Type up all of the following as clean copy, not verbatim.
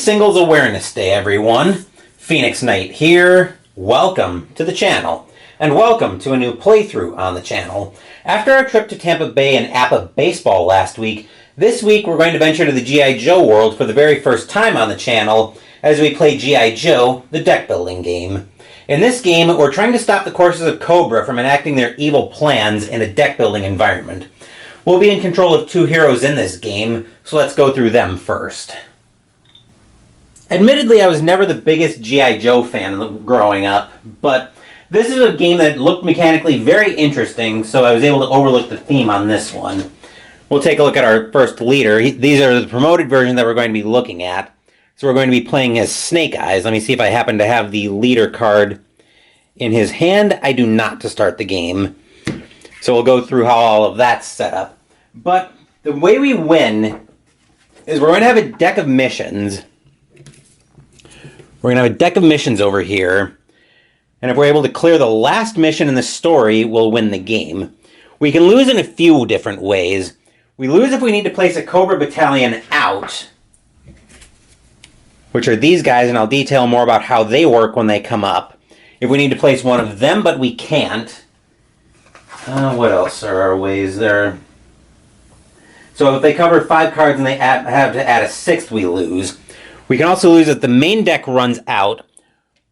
Singles Awareness Day, everyone. Phoenix Knight here. Welcome to the channel, and welcome to a new playthrough on the channel. After our trip to Tampa Bay and APA baseball last week, this week we're going to venture to the G.I. Joe world for the very first time on the channel as we play G.I. Joe, the deck building game. In this game, we're trying to stop the courses of Cobra from enacting their evil plans in a deck building environment. We'll be in control of two heroes in this game, so let's go through them first. Admittedly, I was never the biggest G.I. Joe fan growing up, but this is a game that looked mechanically very interesting, so I was able to overlook the theme on this one. We'll take a look at our first leader. These are the promoted versions that we're going to be looking at. So we're going to be playing as Snake Eyes. Let me see if I happen to have the leader card in his hand. I do not to start the game. So we'll go through how all of that's set up. But the way we win is we're going to have a deck of missions. We're going to have a deck of missions over here. And if we're able to clear the last mission in the story, we'll win the game. We can lose in a few different ways. We lose if we need to place a Cobra battalion out, which are these guys, and I'll detail more about how they work when they come up. If we need to place one of them, but we can't. What else are our ways there? So if they cover 5 cards and they have to add a 6th, we lose. We can also lose if the main deck runs out,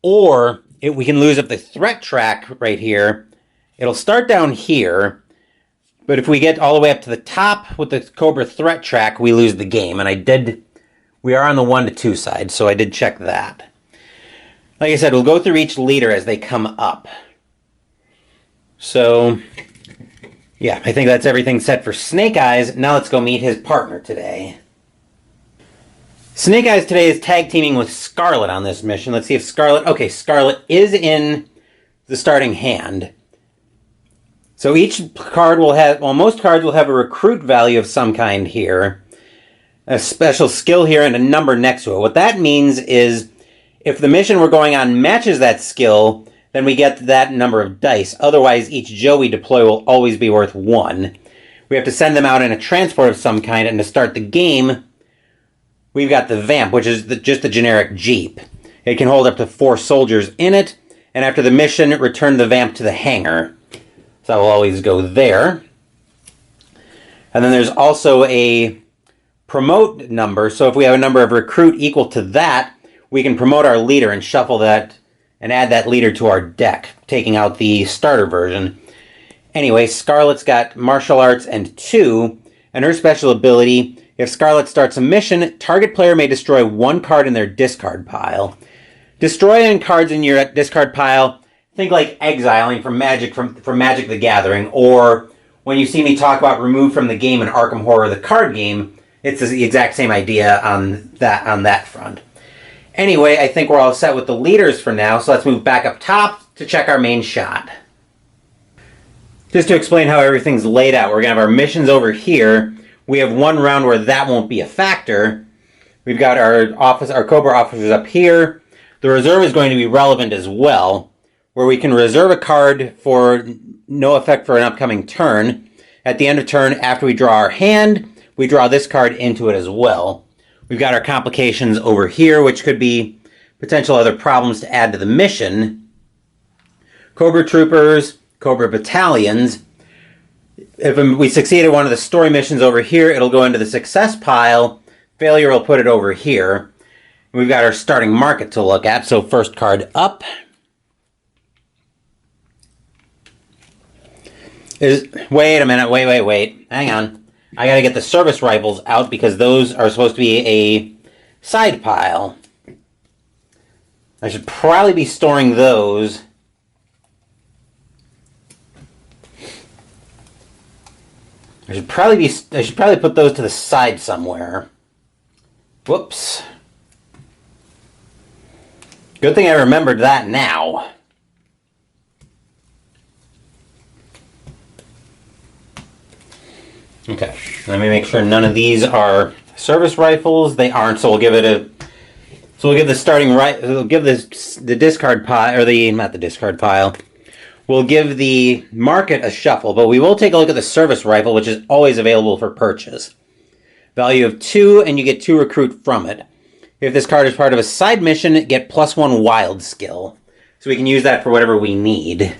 or we can lose if the threat track right here, it'll start down here, but if we get all the way up to the top with the Cobra threat track, we lose the game. And we are on the 1 to 2 side, so I did check that. Like I said, we'll go through each leader as they come up. So, yeah, I think that's everything set for Snake Eyes. Now let's go meet his partner today. Snake Eyes today is tag teaming with Scarlet on this mission. Let's see if Scarlet... Okay, Scarlet is in the starting hand. So each card will have... Well, most cards will have a recruit value of some kind here. A special skill here and a number next to it. What that means is if the mission we're going on matches that skill, then we get that number of dice. Otherwise, each Joe we deploy will always be worth 1. We have to send them out in a transport of some kind, and to start the game, we've got the Vamp, which is just a generic Jeep. It can hold up to 4 soldiers in it, and after the mission, return the Vamp to the hangar. So that will always go there. And then there's also a promote number, so if we have a number of recruit equal to that, we can promote our leader and shuffle that and add that leader to our deck, taking out the starter version. Anyway, Scarlet's got martial arts and 2, and her special ability, if Scarlet starts a mission, target player may destroy 1 card in their discard pile. Destroying cards in your discard pile, think like exiling from Magic the Gathering, or when you see me talk about remove from the game in Arkham Horror the card game, it's the exact same idea on that front. Anyway, I think we're all set with the leaders for now, so let's move back up top to check our main shot. Just to explain how everything's laid out, we're going to have our missions over here. We have 1 round where that won't be a factor. We've got our Cobra officers up here. The reserve is going to be relevant as well, where we can reserve a card for no effect for an upcoming turn. At the end of turn, after we draw our hand, we draw this card into it as well. We've got our complications over here, which could be potential other problems to add to the mission. Cobra troopers, Cobra battalions. If we succeed at one of the story missions over here, it'll go into the success pile. Failure will put it over here. We've got our starting market to look at, so first card up. Wait a minute, wait. Hang on. I gotta get the service rifles out because those are supposed to be a side pile. I should probably be storing those. I should probably put those to the side somewhere. Whoops. Good thing I remembered that now. Okay, let me make sure none of these are service rifles. They aren't, so we'll give the starting right. We'll give the discard pile, or not the discard pile. We'll give the market a shuffle, but we will take a look at the service rifle, which is always available for purchase. Value of 2, and you get 2 recruit from it. If this card is part of a side mission, get +1 wild skill. So we can use that for whatever we need.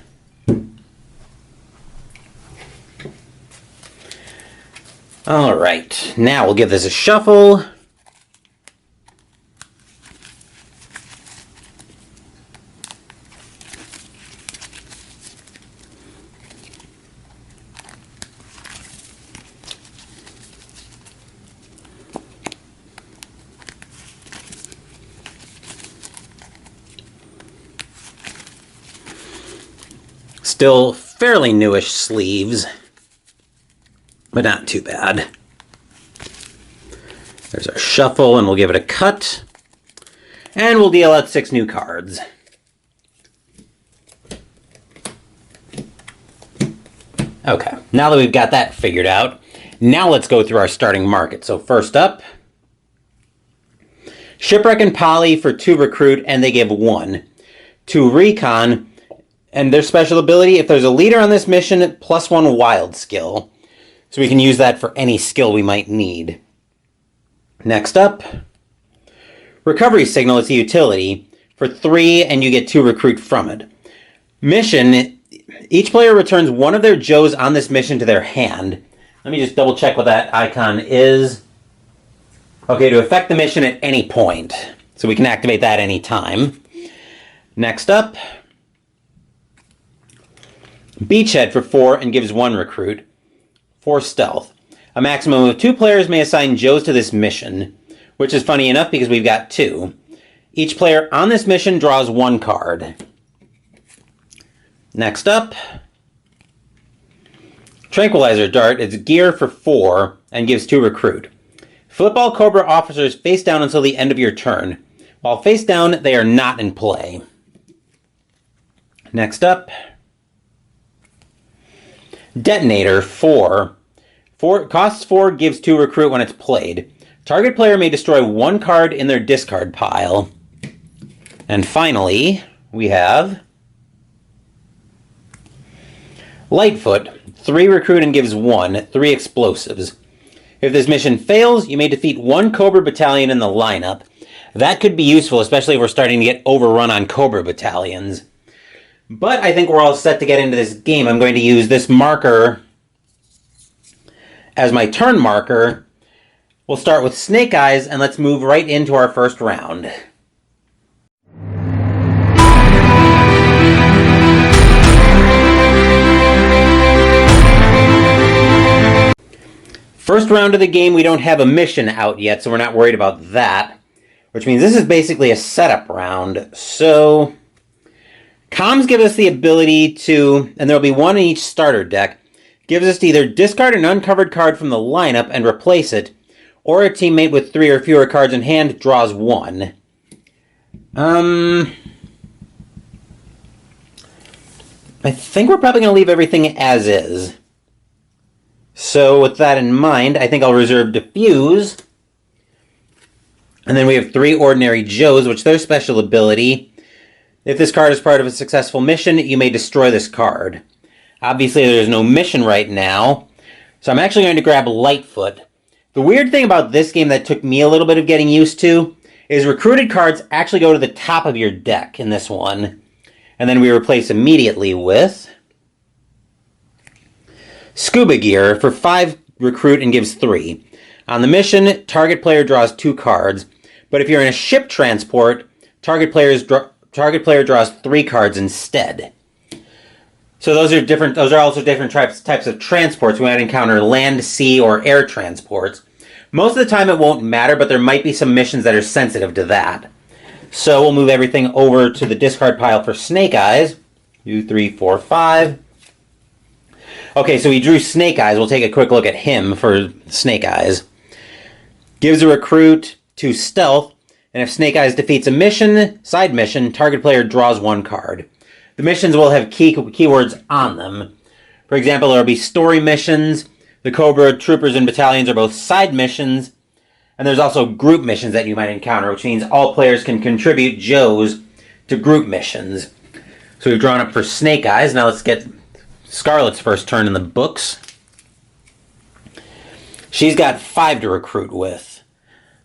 Alright, now we'll give this a shuffle. Still fairly newish sleeves, but not too bad. There's our shuffle, and we'll give it a cut. And we'll deal out 6 new cards. Okay, now that we've got that figured out, now let's go through our starting market. So first up, Shipwreck and Poly for 2 recruit, and they give 1. 2 recon, and their special ability, if there's a leader on this mission, +1 wild skill. So we can use that for any skill we might need. Next up, Recovery Signal is a utility for 3, and you get 2 recruit from it. Mission, each player returns one of their Joes on this mission to their hand. Let me just double check what that icon is. Okay, to affect the mission at any point. So we can activate that any time. Next up, Beachhead for 4 and gives 1 recruit. 4 stealth. A maximum of 2 players may assign Joes to this mission, which is funny enough because we've got 2. Each player on this mission draws 1 card. Next up, Tranquilizer Dart is gear for 4 and gives 2 recruit. Flip all Cobra officers face down until the end of your turn. While face down, they are not in play. Next up, Detonator 4. Costs 4, gives 2 recruit when it's played. Target player may destroy 1 card in their discard pile. And finally, we have Lightfoot. 3 recruit and gives 1. 3 explosives. If this mission fails, you may defeat 1 Cobra battalion in the lineup. That could be useful, especially if we're starting to get overrun on Cobra battalions. But I think we're all set to get into this game. I'm going to use this marker as my turn marker. We'll start with Snake Eyes, and let's move right into our first round. First round of the game, we don't have a mission out yet, so we're not worried about that. Which means this is basically a setup round. So comms give us the ability to, and there'll be 1 in each starter deck, gives us to either discard an uncovered card from the lineup and replace it, or a teammate with 3 or fewer cards in hand draws 1. I think we're probably going to leave everything as is. So with that in mind, I think I'll reserve Diffuse. And then we have 3 Ordinary Joes, which their special ability, if this card is part of a successful mission, you may destroy this card. Obviously, there's no mission right now, so I'm actually going to grab Lightfoot. The weird thing about this game that took me a little bit of getting used to is recruited cards actually go to the top of your deck in this one. And then we replace immediately with Scuba Gear for 5 recruit and gives 3. On the mission, target player draws 2 cards, but if you're in a ship transport, target player draws 3 cards instead. So those are also different types of transports. We might encounter land, sea, or air transports. Most of the time it won't matter, but there might be some missions that are sensitive to that. So we'll move everything over to the discard pile for Snake Eyes. 2, 3, 4, 5. Okay, so we drew Snake Eyes. We'll take a quick look at him for Snake Eyes. Gives a recruit 2 stealth, and if Snake Eyes defeats a side mission, target player draws 1 card. The missions will have keywords on them. For example, there will be story missions. The Cobra troopers and battalions are both side missions. And there's also group missions that you might encounter, which means all players can contribute Joes to group missions. So we've drawn up for Snake Eyes. Now let's get Scarlet's first turn in the books. She's got 5 to recruit with.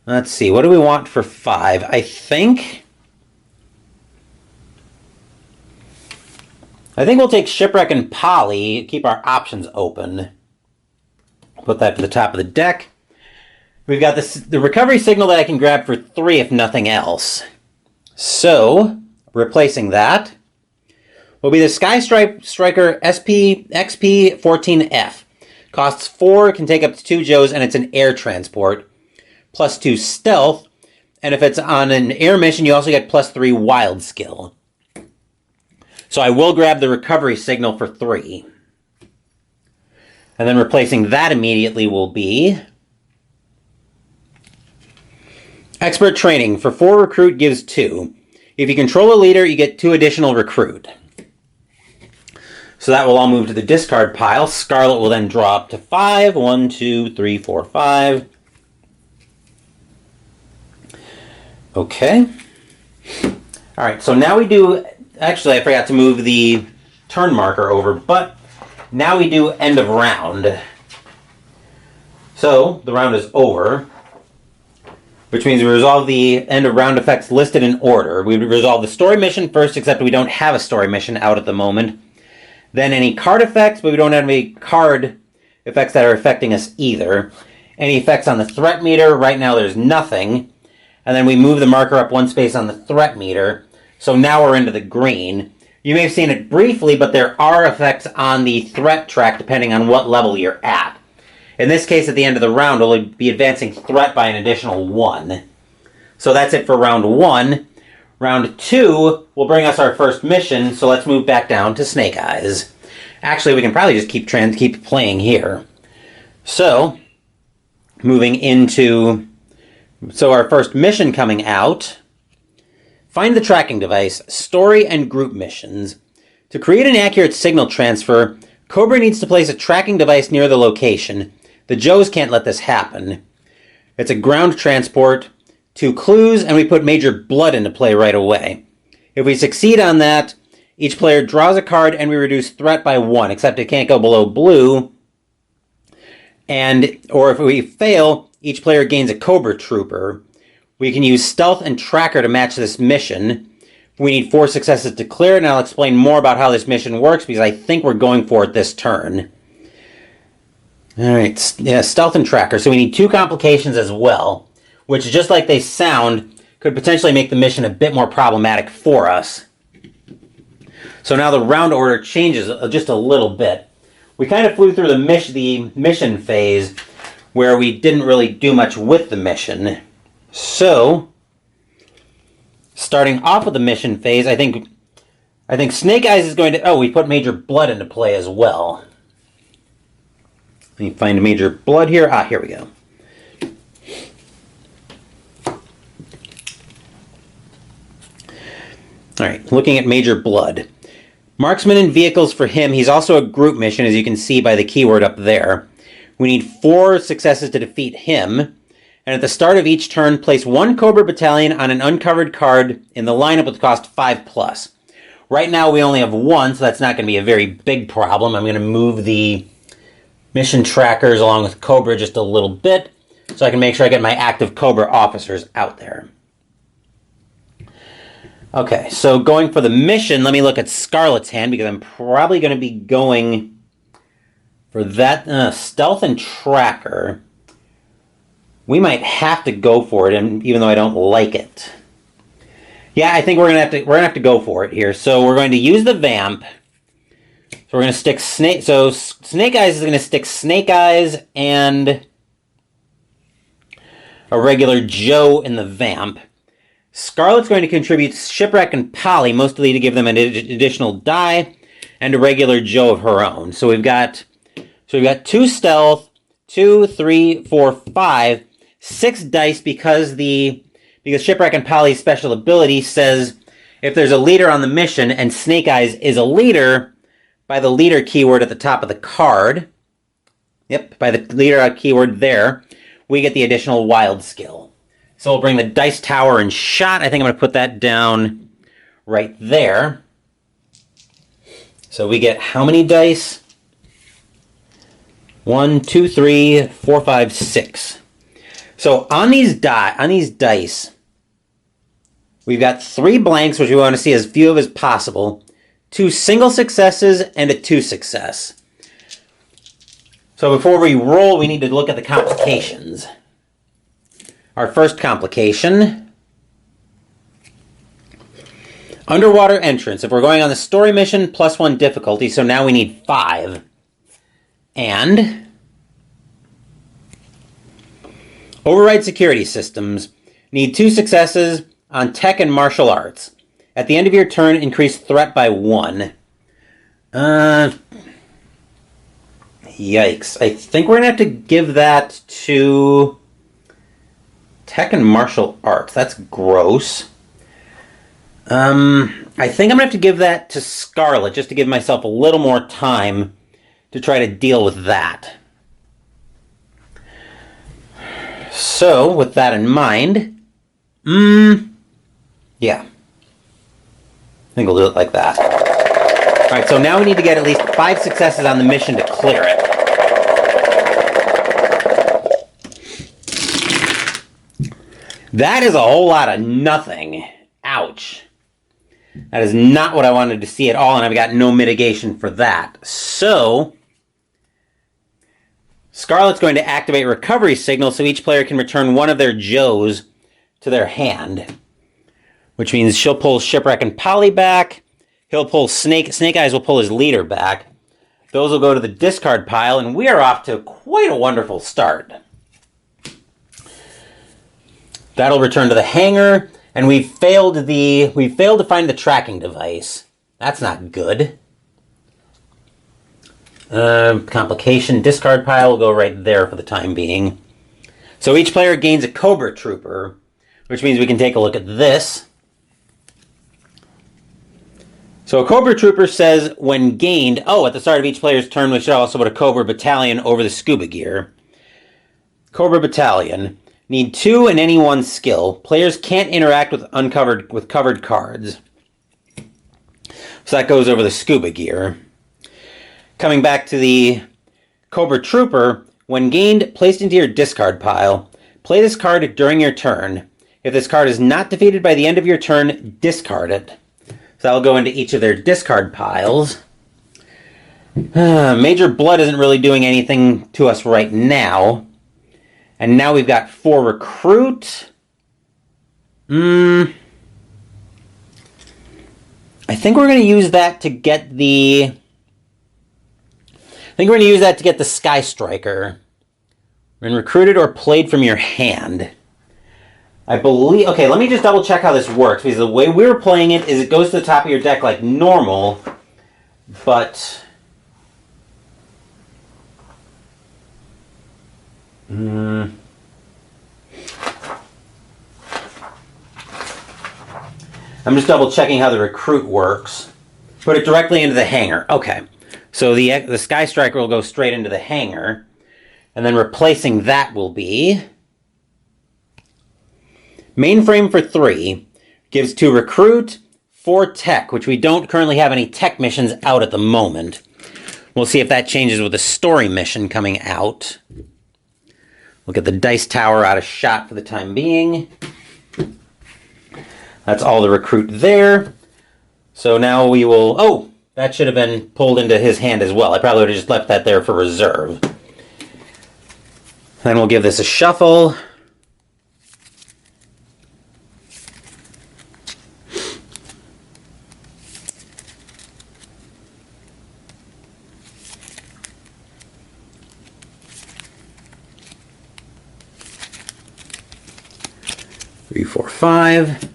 Let's see, what do we want for 5? I think we'll take Shipwreck and Poly, keep our options open. Put that to the top of the deck. We've got the recovery signal that I can grab for 3 if nothing else. So, replacing that will be the Sky Striker XP14F. Costs 4, can take up to 2 Joes, and it's an air transport. Plus 2 stealth, and if it's on an air mission, you also get plus 3 wild skill. So I will grab the recovery signal for 3. And then replacing that immediately will be Expert Training. For 4 recruit gives 2. If you control a leader, you get 2 additional recruit. So that will all move to the discard pile. Scarlet will then draw up to 5. 1, 2, 3, 4, 5. Okay. Alright, so now we do... Actually, I forgot to move the turn marker over, but now we do end of round. So, the round is over, which means we resolve the end of round effects listed in order. We resolve the story mission first, except we don't have a story mission out at the moment. Then any card effects, but we don't have any card effects that are affecting us either. Any effects on the threat meter, right now there's nothing. And then we move the marker up 1 space on the threat meter. So now we're into the green. You may have seen it briefly, but there are effects on the threat track depending on what level you're at. In this case, at the end of the round, we'll be advancing threat by an additional 1. So that's it for round 1. Round 2 will bring us our first mission, so let's move back down to Snake Eyes. Actually, we can probably just keep playing here. So, moving into... So our first mission coming out... Find the tracking device, story, and group missions. To create an accurate signal transfer, Cobra needs to place a tracking device near the location. The Joes can't let this happen. It's a ground transport, 2 clues, and we put Major Blood into play right away. If we succeed on that, each player draws a card and we reduce threat by 1, except it can't go below blue. Or if we fail, each player gains a Cobra Trooper. We can use Stealth and Tracker to match this mission. We need 4 successes to clear it, and I'll explain more about how this mission works because I think we're going for it this turn. Alright, yeah, Stealth and Tracker. So we need 2 complications as well, which, just like they sound, could potentially make the mission a bit more problematic for us. So now the round order changes just a little bit. We kind of flew through the mission phase where we didn't really do much with the mission. So, starting off with the mission phase, I think Snake Eyes is going to... Oh, we put Major Blood into play as well. Let me find Major Blood here. Ah, here we go. Alright, looking at Major Blood. Marksman and vehicles for him. He's also a group mission, as you can see by the keyword up there. We need 4 successes to defeat him. And at the start of each turn, place 1 Cobra Battalion on an uncovered card in the lineup with cost 5+. Right now we only have 1, so that's not going to be a very big problem. I'm going to move the mission trackers along with Cobra just a little bit, so I can make sure I get my active Cobra officers out there. Okay, so going for the mission, let me look at Scarlet's hand, because I'm probably going to be going for that Stealth and Tracker. We might have to go for it, and even though I don't like it. Yeah, I think we're gonna have to go for it here. So we're going to use the Vamp. So we're gonna stick Snake. So Snake Eyes is gonna stick Snake Eyes and a regular Joe in the Vamp. Scarlet's going to contribute Shipwreck and Poly, mostly to give them an additional die, and a regular Joe of her own. So we've got 2 stealth, 2, 3, 4, 5. 6 dice because Shipwreck and Poly's special ability says if there's a leader on the mission and Snake Eyes is a leader, by the leader keyword at the top of the card, yep, by the leader keyword there, we get the additional wild skill. So we'll bring the dice tower and shot. I think I'm going to put that down right there. So we get how many dice? 1, 2, 3, 4, 5, 6. So on these dice, we've got 3 blanks, which we want to see as few of as possible, 2 single successes, and a 2 success. So before we roll, we need to look at the complications. Our first complication, underwater entrance. If we're going on the story mission, +1 difficulty, so now we need 5. And override security systems. Need 2 successes on tech and martial arts. At the end of your turn, increase threat by 1. Yikes. I think we're going to have to give that to tech and martial arts. That's gross. I think I'm going to have to give that to Scarlet, just to give myself a little more time to try to deal with that. So, with that in mind, yeah. I think we'll do it like that. Alright, so now we need to get at least 5 successes on the mission to clear it. That is a whole lot of nothing. Ouch. That is not what I wanted to see at all, and I've got no mitigation for that. So, Scarlet's going to activate recovery signal so each player can return one of their Joes to their hand. Which means she'll pull Shipwreck and Polly back. He'll pull Snake Eyes will pull his leader back. Those will go to the discard pile, and we are off to quite a wonderful start. That'll return to the hangar, and we failed to find the tracking device. That's not good. Complication, discard pile will go right there for the time being. So each player gains a Cobra Trooper, which means we can take a look at this. So a Cobra Trooper says, when gained, at the start of each player's turn, we should also put a Cobra Battalion over the scuba gear. Cobra Battalion. Need 2 and any 1 skill. Players can't interact with covered cards. So that goes over the scuba gear. Coming back to the Cobra Trooper, when gained, placed into your discard pile. Play this card during your turn. If this card is not defeated by the end of your turn, discard it. So that'll go into each of their discard piles. Major Blood isn't really doing anything to us right now. And now we've got 4 recruit. I think we're going to use that to get the... Sky Striker. When recruited or played from your hand. I believe... Okay, let me just double check how this works. Because the way we were playing it is it goes to the top of your deck like normal. But... I'm just double checking how the recruit works. Put it directly into the hangar. Okay. So the Sky Striker will go straight into the hangar. And then replacing that will be... Mainframe for 3. Gives 2 recruit, 4 tech, which we don't currently have any tech missions out at the moment. We'll see if that changes with the story mission coming out. We'll get the Dice Tower out of shot for the time being. That's all the recruit there. So now we will... Oh, that should have been pulled into his hand as well. I probably would have just left that there for reserve. Then we'll give this a shuffle. Three, 4, 5.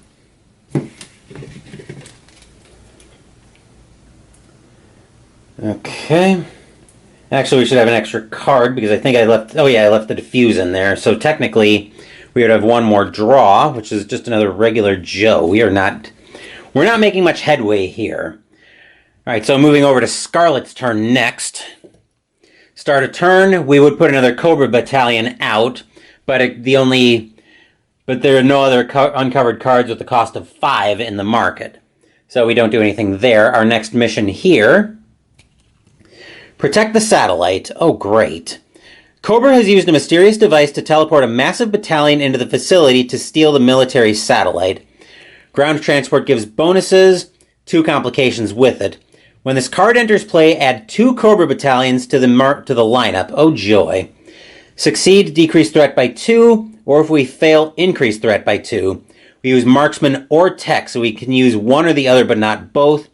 Okay. Actually, we should have an extra card because I think I left... Oh yeah, I left the diffuse in there. So technically, we would have one more draw, which is just another regular Joe. We're not making much headway here. All right, so moving over to Scarlet's turn next. Start a turn, we would put another Cobra Battalion out, but there are no other uncovered cards with the cost of 5 in the market. So we don't do anything there. Our next mission here... Protect the satellite. Oh, great. Cobra has used a mysterious device to teleport a massive battalion into the facility to steal the military satellite. Ground transport gives bonuses, 2 complications with it. When this card enters play, add 2 Cobra battalions to the lineup. Oh joy. Succeed, decrease threat by 2, or if we fail, increase threat by 2. We use marksman or tech, so we can use one or the other but not both.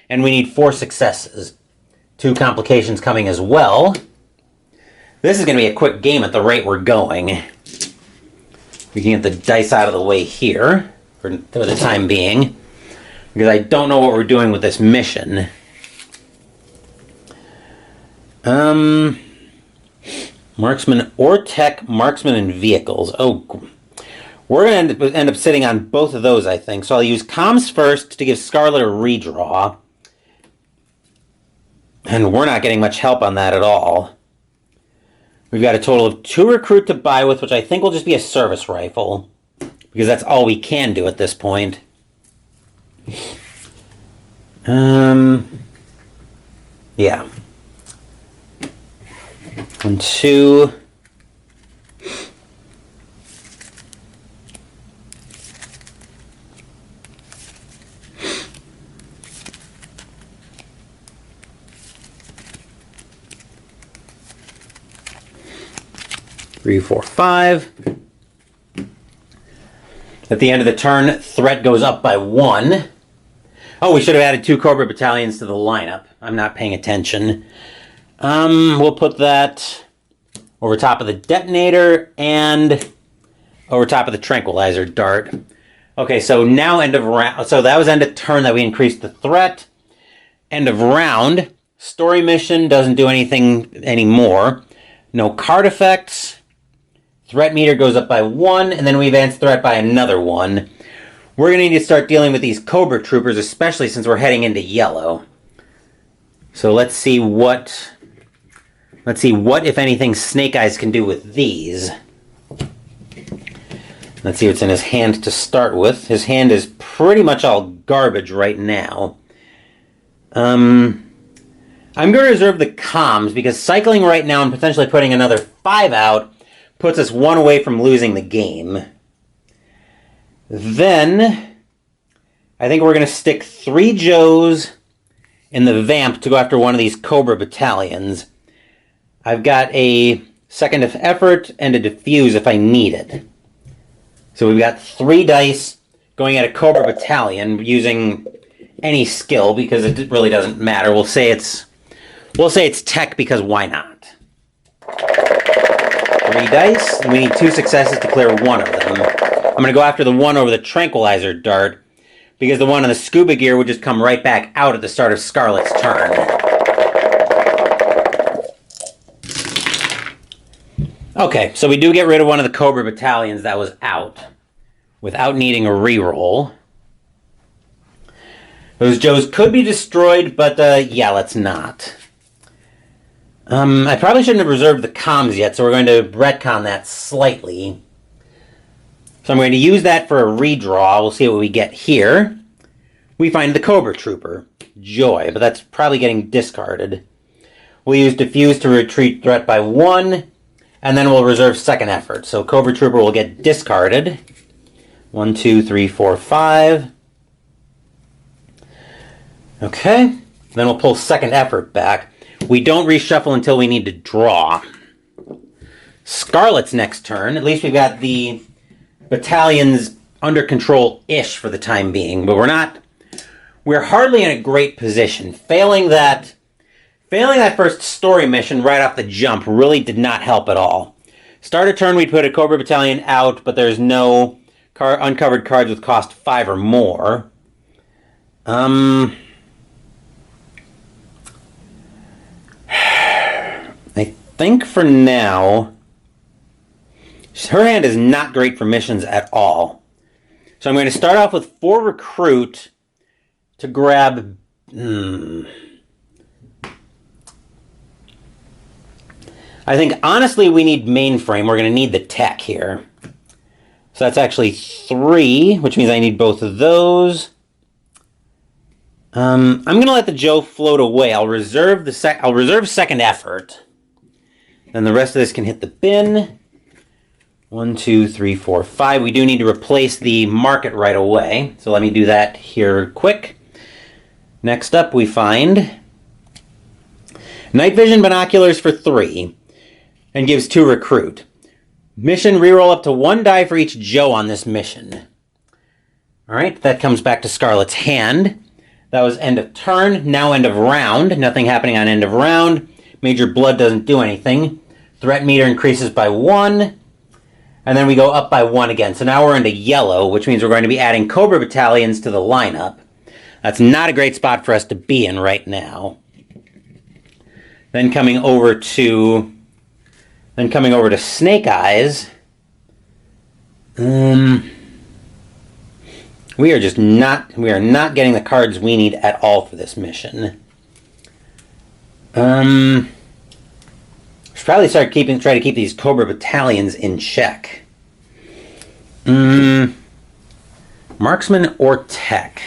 And we need 4 successes. 2 complications coming as well. This is going to be a quick game at the rate we're going. We can get the dice out of the way here for the time being, because I don't know what we're doing with this mission. Marksman or tech, marksman and vehicles. Oh, we're going to end up sitting on both of those, I think. So I'll use comms first to give Scarlet a redraw. And we're not getting much help on that at all. We've got a total of 2 recruit to buy with, which I think will just be a service rifle, because that's all we can do at this point. Yeah. 1, 2. Three, 4, 5. At the end of the turn, threat goes up by 1. Oh, we should have added 2 Cobra battalions to the lineup. I'm not paying attention. We'll put that over top of the detonator and over top of the tranquilizer dart. Okay, so now end of round. So that was end of turn that we increased the threat. End of round. Story mission doesn't do anything anymore. No card effects. Threat meter goes up by 1, and then we advance threat by another 1. We're going to need to start dealing with these Cobra troopers, especially since we're heading into yellow. So let's see what, if anything, Snake Eyes can do with these. Let's see what's in his hand to start with. His hand is pretty much all garbage right now. I'm going to reserve the comms, because cycling right now and potentially putting another 5 out puts us 1 away from losing the game. Then, I think we're going to stick 3 Joes in the Vamp to go after one of these Cobra battalions. I've got a second of effort and a diffuse if I need it. So we've got 3 dice going at a Cobra battalion using any skill, because it really doesn't matter. We'll say it's tech, because why not? 3 dice, and we need 2 successes to clear 1 of them. I'm going to go after the one over the tranquilizer dart, because the one in the scuba gear would just come right back out at the start of Scarlet's turn. Okay, so we do get rid of one of the Cobra battalions that was out, without needing a reroll. Those Joes could be destroyed, but yeah, let's not. I probably shouldn't have reserved the comms yet, so we're going to retcon that slightly. So I'm going to use that for a redraw. We'll see what we get here. We find the Cobra Trooper. Joy, but that's probably getting discarded. We'll use Diffuse to retreat threat by 1, and then we'll reserve second effort. So Cobra Trooper will get discarded. 1, 2, 3, 4, 5. Okay. Then we'll pull second effort back. We don't reshuffle until we need to draw. Scarlet's next turn. At least we've got the battalions under control-ish for the time being, but we're hardly in a great position. Failing that first story mission right off the jump really did not help at all. Start a turn, we'd put a Cobra battalion out, but there's no uncovered cards with cost 5 or more. I think for now, her hand is not great for missions at all. So I'm going to start off with 4 recruit to grab... I think, honestly, we need mainframe. We're going to need the tech here. So that's actually 3, which means I need both of those. I'm going to let the Joe float away. I'll reserve second effort. Then the rest of this can hit the bin. 1, 2, 3, 4, 5. We do need to replace the market right away. So let me do that here quick. Next up, we find night vision binoculars for 3 and gives 2 recruit. Mission, reroll up to 1 die for each Joe on this mission. Alright, that comes back to Scarlet's hand. That was end of turn, now end of round. Nothing happening on end of round. Major blood doesn't do anything. Threat meter increases by 1. And then we go up by 1 again. So now we're into yellow, which means we're going to be adding Cobra battalions to the lineup. That's not a great spot for us to be in right now. Then coming over to Snake Eyes. We are not getting the cards we need at all for this mission. Should probably try to keep these Cobra battalions in check. Marksman or tech?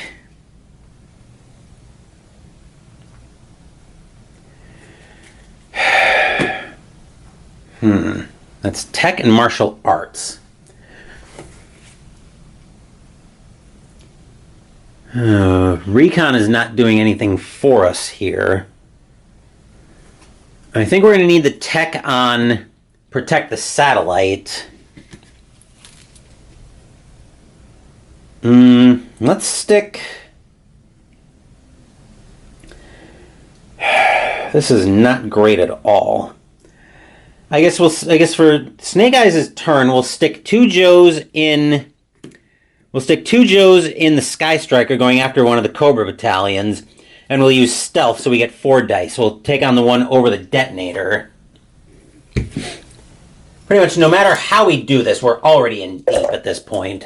That's tech and martial arts. Recon is not doing anything for us here. I think we're going to need the tech on protect the satellite. Let's stick... This is not great at all. I guess for Snake Eyes' turn, we'll stick 2 Joes in... We'll stick 2 Joes in the Sky Striker going after one of the Cobra battalions, and we'll use stealth so we get 4 dice. We'll take on the one over the detonator. Pretty much no matter how we do this, we're already in deep at this point.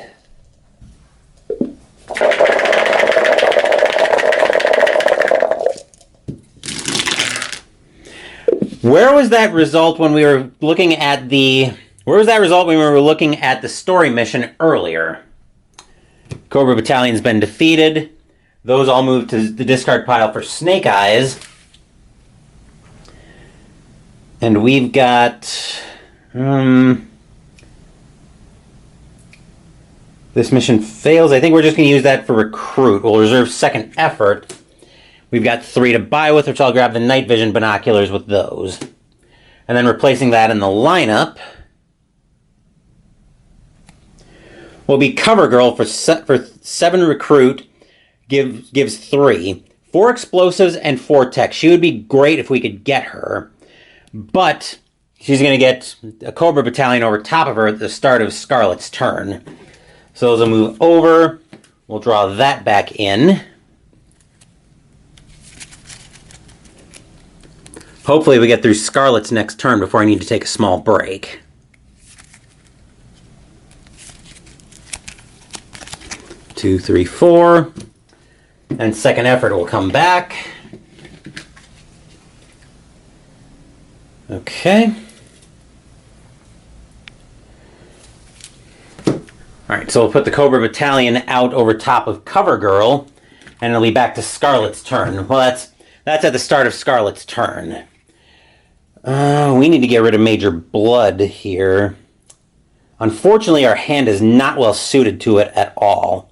Where was that result when we were looking at the... Where was that result when we were looking at the story mission earlier? Cobra Battalion's been defeated. Those all move to the discard pile for Snake Eyes. And we've got... This mission fails. I think we're just going to use that for recruit. We'll reserve second effort. We've got 3 to buy with, which I'll grab the night vision binoculars with those. And then replacing that in the lineup will be Cover Girl for 7 recruit, gives 3. 4 explosives and 4 tech. She would be great if we could get her. But she's going to get a Cobra battalion over top of her at the start of Scarlet's turn. So those will move over. We'll draw that back in. Hopefully we get through Scarlet's next turn before I need to take a small break. Two, 3, 4. And second effort will come back. Okay. Alright, so we'll put the Cobra Battalion out over top of Cover Girl, and it'll be back to Scarlet's turn. Well, that's at the start of Scarlet's turn. We need to get rid of Major Blood here. Unfortunately, our hand is not well suited to it at all.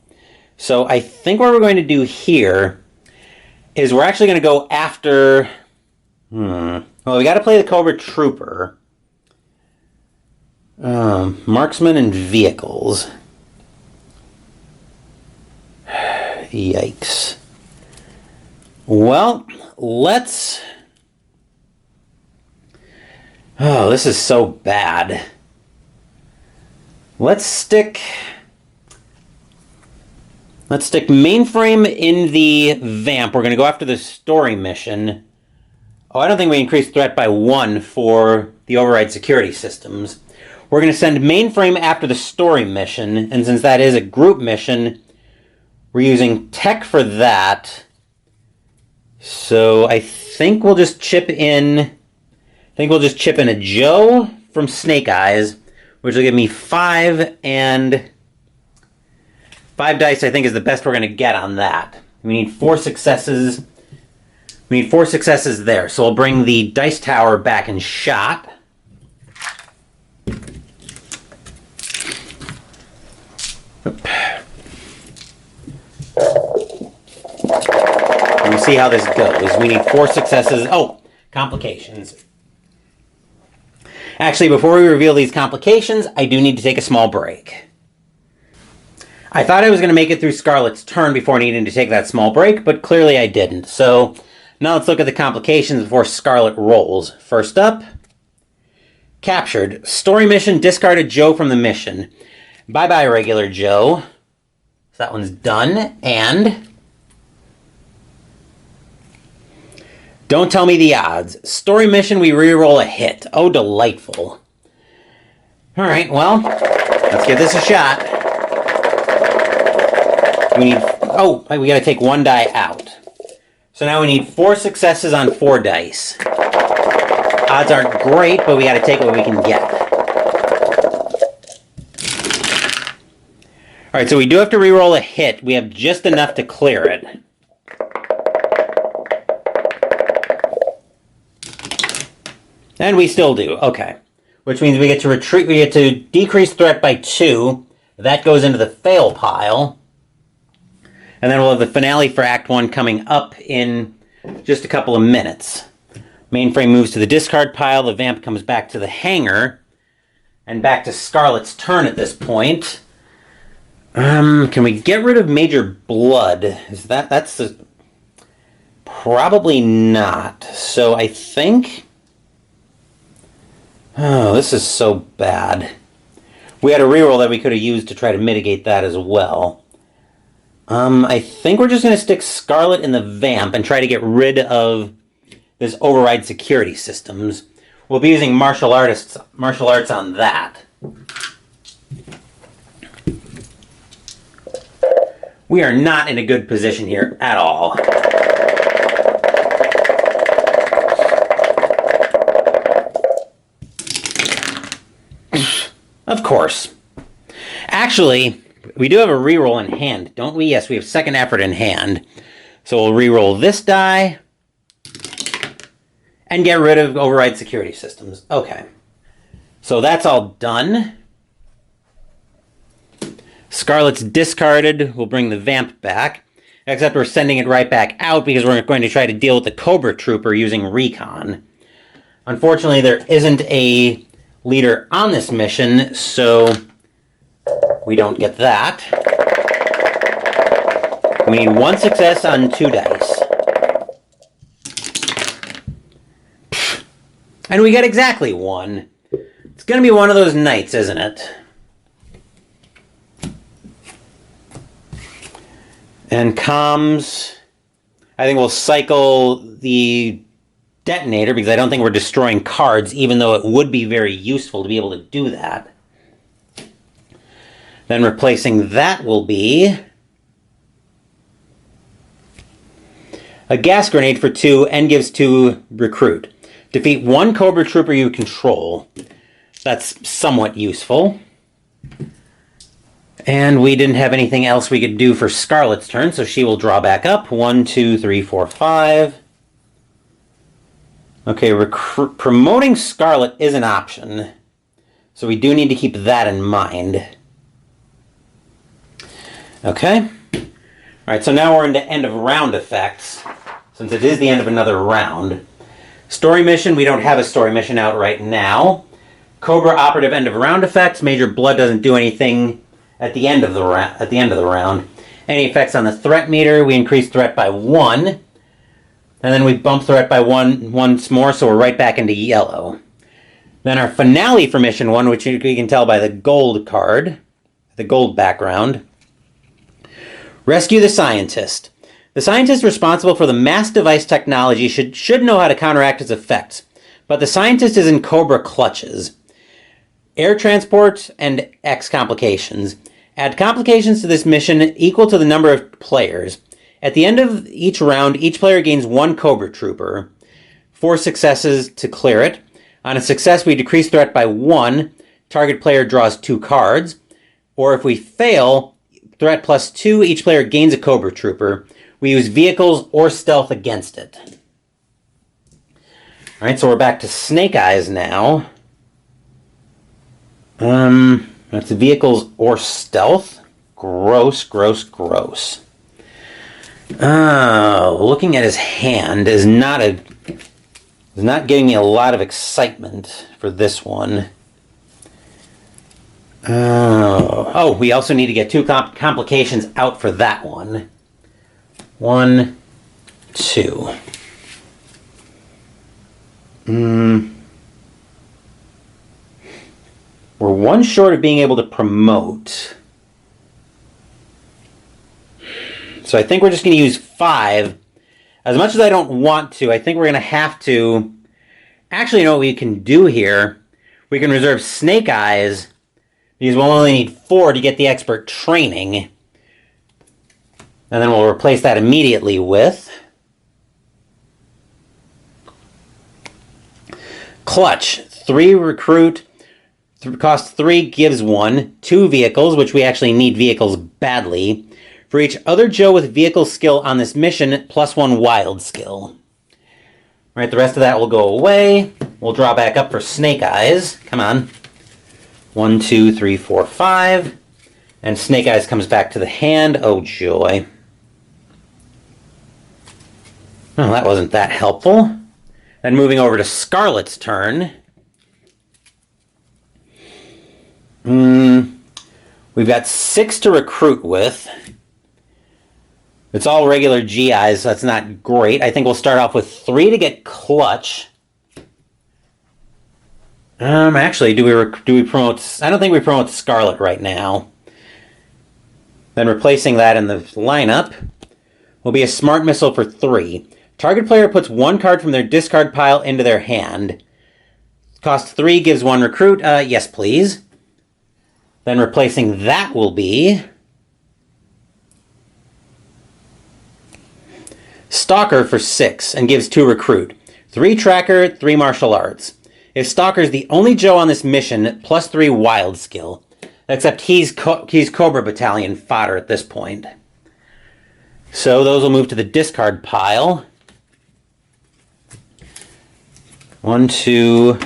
So I think what we're going to do here is we're actually going to go after... Well, we got to play the Cobra Trooper. Marksman and vehicles. Yikes. Well, let's... Oh, this is so bad. Let's stick Mainframe in the Vamp. We're going to go after the story mission. Oh, I don't think we increased threat by 1 for the override security systems. We're going to send Mainframe after the story mission, and since that is a group mission, we're using tech for that. So I think we'll just chip in... a Joe from Snake Eyes, which will give me 5, and 5 dice I think is the best we're going to get on that. We need 4 successes. We need 4 successes there, so we'll bring the dice tower back in shot. We'll see how this goes. We need 4 successes. Oh, complications. Actually, before we reveal these complications, I do need to take a small break. I thought I was going to make it through Scarlet's turn before needing to take that small break, but clearly I didn't. So now let's look at the complications before Scarlet rolls. First up, captured. Story mission, discarded Joe from the mission. Bye-bye, regular Joe. So that one's done. And don't tell me the odds. Story mission, we reroll a hit. Oh, delightful. All right, well, let's give this a shot. We gotta take 1 die out. So now we need 4 successes on 4 dice. Odds aren't great, but we gotta take what we can get. Alright, so we do have to reroll a hit. We have just enough to clear it. And we still do, okay. Which means we get to retreat, we get to decrease threat by 2. That goes into the fail pile. And then we'll have the finale for Act 1 coming up in just a couple of minutes. Mainframe moves to the discard pile, the vamp comes back to the hangar, and back to Scarlet's turn at this point. Can we get rid of Major Blood? Probably not. So I think... Oh, this is so bad. We had a reroll that we could have used to try to mitigate that as well. I think we're just going to stick Scarlet in the vamp and try to get rid of this override security systems. We'll be using martial arts on that. We are not in a good position here at all. Of course. Actually, we do have a reroll in hand, don't we? Yes, we have second effort in hand. So we'll reroll this die and get rid of override security systems. Okay. So that's all done. Scarlet's discarded. We'll bring the vamp back. Except we're sending it right back out because we're going to try to deal with the Cobra trooper using recon. Unfortunately, there isn't a leader on this mission, so we don't get that. We need 1 success on 2 dice. And we get exactly 1. It's going to be one of those nights, isn't it? And comms, I think we'll cycle the detonator because I don't think we're destroying cards, even though it would be very useful to be able to do that. Then replacing that will be a gas grenade for 2 and gives 2 recruit. Defeat 1 Cobra trooper you control. That's somewhat useful. And we didn't have anything else we could do for Scarlet's turn, so she will draw back up. 1, 2, 3, 4, 5. Okay, promoting Scarlet is an option, so we do need to keep that in mind. Okay. Alright, so now we're into end of round effects, since it is the end of another round. Story mission, we don't have a story mission out right now. Cobra operative end of round effects. Major Blood doesn't do anything at the end of the round. Any effects on the threat meter, we increase threat by 1. And then we bump threat by 1 once more, so we're right back into yellow. Then our finale for mission 1, which you can tell by the gold card, the gold background. Rescue the scientist. The scientist responsible for the mass device technology should know how to counteract its effects, but the scientist is in Cobra clutches. Air transport and X complications. Add complications to this mission equal to the number of players. At the end of each round, each player gains 1 Cobra trooper. 4 successes to clear it. On a success, we decrease threat by 1. Target player draws 2 cards. Or if we fail, threat plus 2, each player gains a Cobra trooper. We use vehicles or stealth against it. Alright, so we're back to Snake Eyes now. That's vehicles or stealth. Gross, gross, gross. Looking at his hand is not giving me a lot of excitement for this one. Oh, we also need to get two complications out for that one. 1, 2. We're one short of being able to promote. So I think we're just going to use 5. As much as I don't want to, I think we're going to have to... Actually, you know what we can do here? We can reserve Snake Eyes, because we'll only need 4 to get the expert training. And then we'll replace that immediately with... Clutch. 3 recruit, cost 3, gives 1. 2 vehicles, which we actually need vehicles badly. For each other Joe with vehicle skill on this mission, plus 1 wild skill. All right, the rest of that will go away. We'll draw back up for Snake Eyes. Come on. 1, 2, 3, 4, 5. And Snake Eyes comes back to the hand. Oh, joy. Well, that wasn't that helpful. Then moving over to Scarlet's turn. We've got 6 to recruit with. It's all regular GIs, so that's not great. I think we'll start off with 3 to get Clutch. Actually, do we promote... I don't think we promote Scarlet right now. Then replacing that in the lineup will be a Smart Missile for 3. Target player puts 1 card from their discard pile into their hand. Cost 3, gives 1 recruit. Yes, please. Then replacing that will be... Stalker for 6 and gives 2 recruit. 3 tracker, 3 martial arts. If Stalker is the only Joe on this mission, plus 3 wild skill. Except he's Cobra Battalion fodder at this point. So those will move to the discard pile. 1, 2...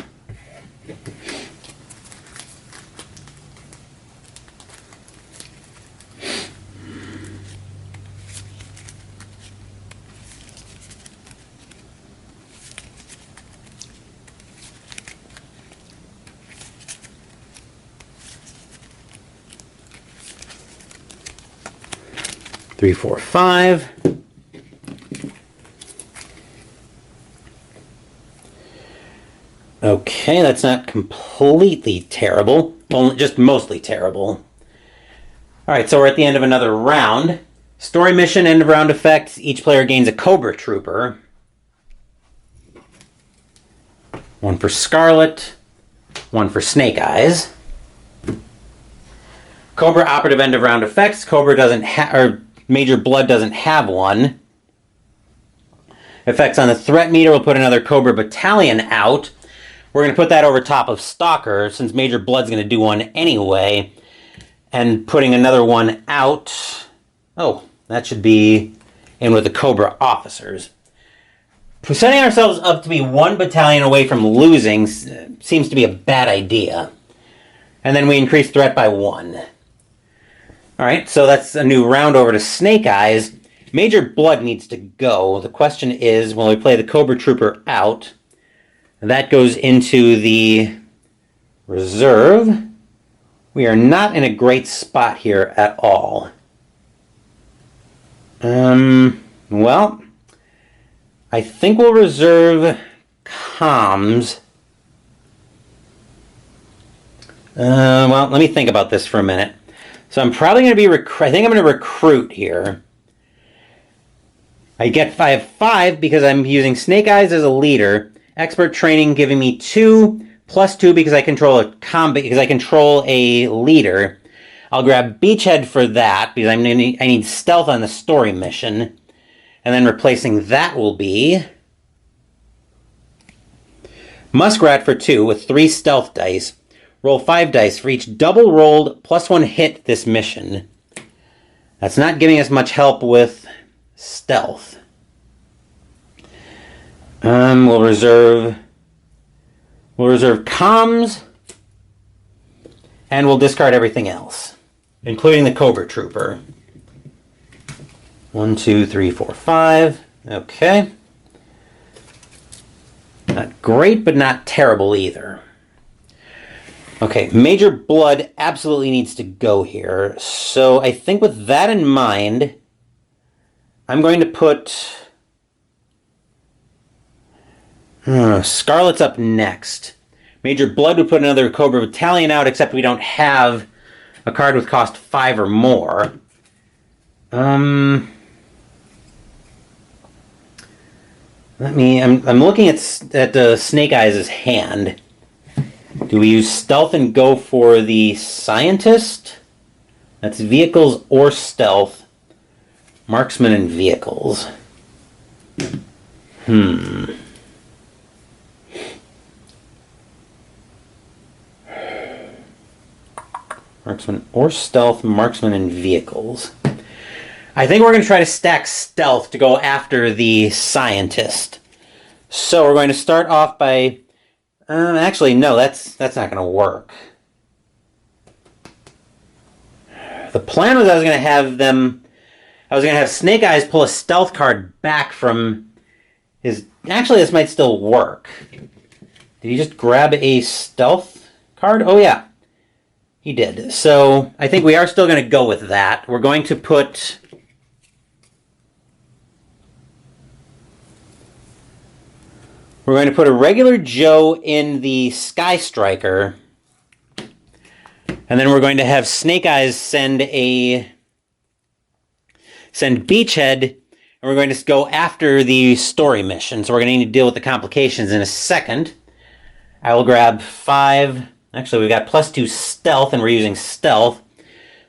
3, 4, 5. Okay, that's not completely terrible. Only just mostly terrible. Alright, so we're at the end of another round. Story mission, end of round effects. Each player gains a Cobra Trooper. 1 for Scarlet. 1 for Snake Eyes. Cobra operative end of round effects. Cobra doesn't have... or Major Blood doesn't have one. Effects on the threat meter. We'll put another Cobra Battalion out. We're going to put that over top of Stalker, since Major Blood's going to do one anyway. And putting another one out... Oh, that should be in with the Cobra officers. Setting ourselves up to be 1 battalion away from losing seems to be a bad idea. And then we increase threat by 1. Alright, so that's a new round over to Snake Eyes. Major Blood needs to go. The question is, will we play the Cobra Trooper out? That goes into the reserve. We are not in a great spot here at all. Well, I think we'll reserve comms. Well, let me think about this for a minute. So I'm probably going to be... I think I'm going to recruit here. I have 5 because I'm using Snake Eyes as a leader. Expert training giving me 2, plus 2 because I control a leader. I'll grab Beachhead for that because I need stealth on the story mission. And then replacing that will be Muskrat for 2 with 3 stealth dice. Roll 5 dice for each double rolled plus 1 hit this mission. That's not giving us much help with stealth. We'll reserve comms, and we'll discard everything else, including the Cobra Trooper. 1, 2, 3, 4, 5. Okay. Not great, but not terrible either. Okay, Major Blood absolutely needs to go here. So I think with that in mind, I'm going to put... Scarlet's up next. Major Blood would put another Cobra Battalion out, except we don't have a card with cost 5 or more. I'm looking at Snake Eyes' hand. Do we use stealth and go for the scientist? That's vehicles or stealth. Marksman and vehicles. Marksman or stealth, marksman and vehicles. I think we're going to try to stack stealth to go after the scientist. So we're going to start off by... actually, no, that's not going to work. The plan was I was going to have Snake Eyes pull a stealth card back from his... Actually, this might still work. Did he just grab a stealth card? Oh, yeah. He did. So I think we are still going to go with that. We're going to put... We're going to put a regular Joe in the Sky Striker. And then we're going to have Snake Eyes send Beachhead, and we're going to go after the story mission. So we're going to need to deal with the complications in a second. I will grab 5. Actually, we've got +2 stealth, and we're using stealth.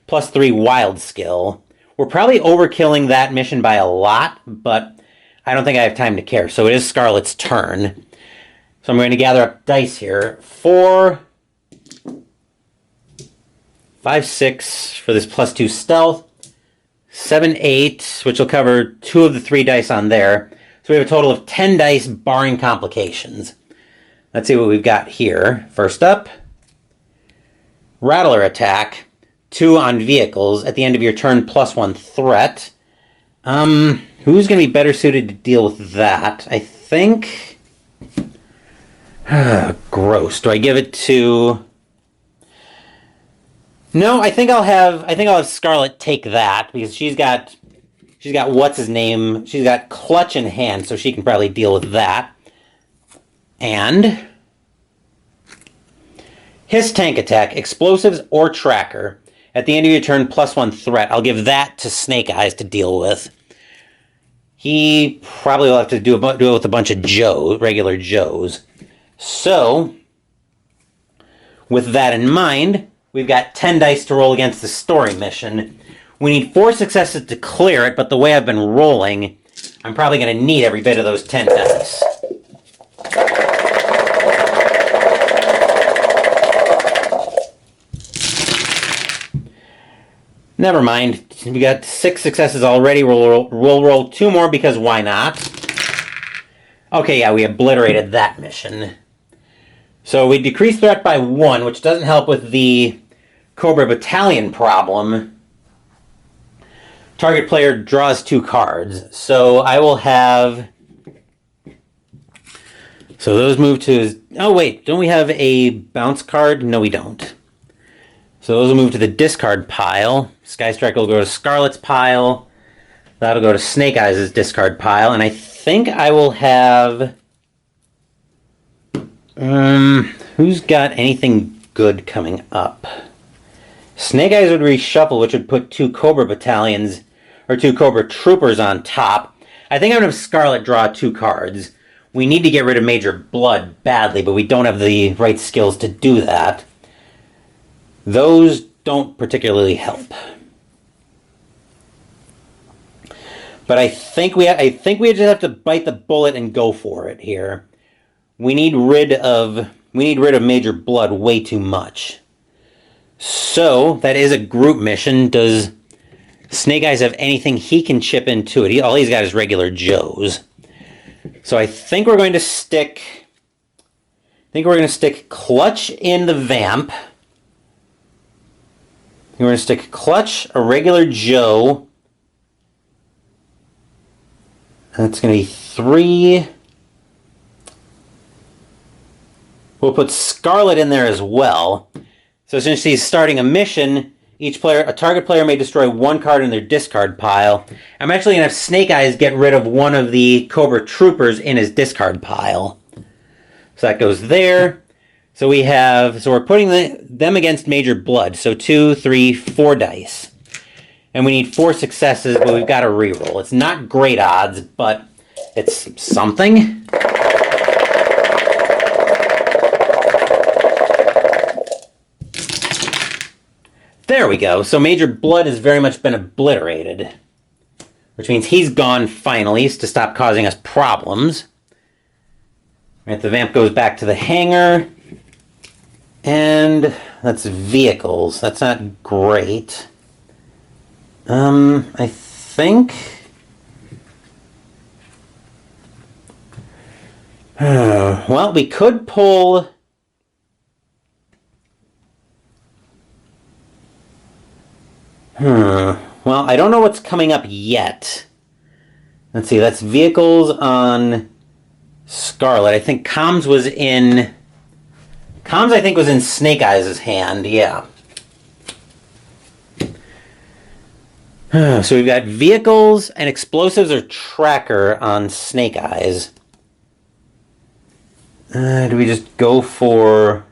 +3 wild skill. We're probably overkilling that mission by a lot, but I don't think I have time to care. So it is Scarlet's turn. So I'm going to gather up dice here. 4, 5, 6 for this +2 stealth. 7, 8, which will cover 2 of the 3 dice on there. So we have a total of 10 dice, barring complications. Let's see what we've got here. First up, Rattler attack. 2 on vehicles. At the end of your turn, +1 threat. Who's going to be better suited to deal with that? I think... gross. Do I give it to... No, I think I'll have Scarlet take that, because she's got what's his name? She's got clutch in hand, so she can probably deal with that. And his tank attack, explosives or tracker. At the end of your turn, +1 threat. I'll give that to Snake Eyes to deal with. He probably will have to do it with a bunch of regular Joes. So, with that in mind, we've got 10 dice to roll against the story mission. We need 4 successes to clear it, but the way I've been rolling, I'm probably going to need every bit of those 10 dice. Never mind. We got 6 successes already. We'll roll 2 more because why not? Okay, yeah, we obliterated that mission. So we decrease threat by 1, which doesn't help with the Cobra Battalion problem. Target player draws 2 cards. So I will have... So those move to... Oh, wait. Don't we have a bounce card? No, we don't. So those will move to the discard pile. Sky Striker will go to Scarlet's pile. That'll go to Snake Eyes' discard pile. And I think I will have... who's got anything good coming up? Snake Eyes would reshuffle, which would put 2 Cobra Battalions, or 2 Cobra Troopers on top. I think I'm going to have Scarlet draw 2 cards. We need to get rid of Major Blood badly, but we don't have the right skills to do that. Those don't particularly help. But I think we just have to bite the bullet and go for it here. We need rid of Major Blood way too much. So that is a group mission. Does Snake Eyes have anything he can chip into it? All he's got is regular Joes. So I think we're going to stick. Clutch in the Vamp. We're going to stick Clutch, a regular Joe, That's going to be 3. We'll put Scarlet in there as well. So since she's starting a mission, a target player may destroy 1 card in their discard pile. I'm actually going to have Snake Eyes get rid of one of the Cobra troopers in his discard pile. So that goes there. So we're putting them against Major Blood. So 2, 3, 4 dice. And we need 4 successes, but we've got to reroll. It's not great odds, but it's something. There we go. So Major Blood has very much been obliterated, which means he's gone finally to stop causing us problems. Right, the vamp goes back to the hangar. And that's vehicles. That's not great. I think... well, we could pull... Well, I don't know what's coming up yet. Let's see, that's vehicles on Scarlet. I think Comms was in... Comms, I think, was in Snake Eyes' hand, yeah. So we've got vehicles and explosives or tracker on Snake Eyes. Do we just go for...